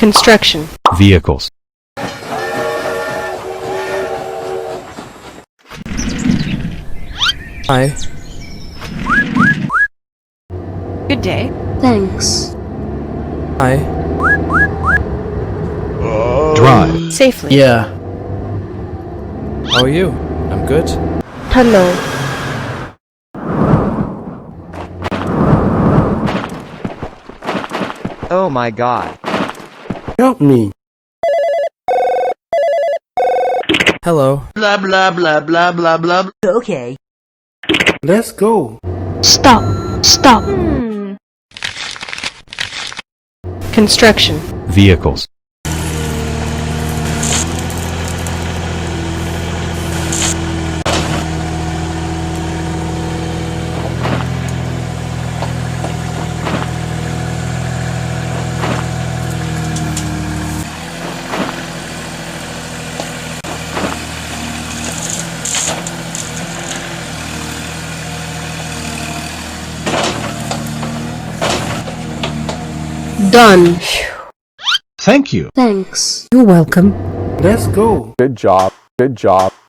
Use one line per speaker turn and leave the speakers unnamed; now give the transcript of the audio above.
Construction.
Vehicles.
Hi.
Good day.
Thanks.
Hi.
Drive.
Safely.
Yeah. How are you? I'm good.
Hello.
Oh my god.
Help me. Hello.
Blah blah blah blah blah blah.
Okay.
Let's go.
Stop. Stop.
Construction.
Vehicles.
Done.
Thank you.
Thanks.
You're welcome. Let's go.
Good job. Good job.
Good job.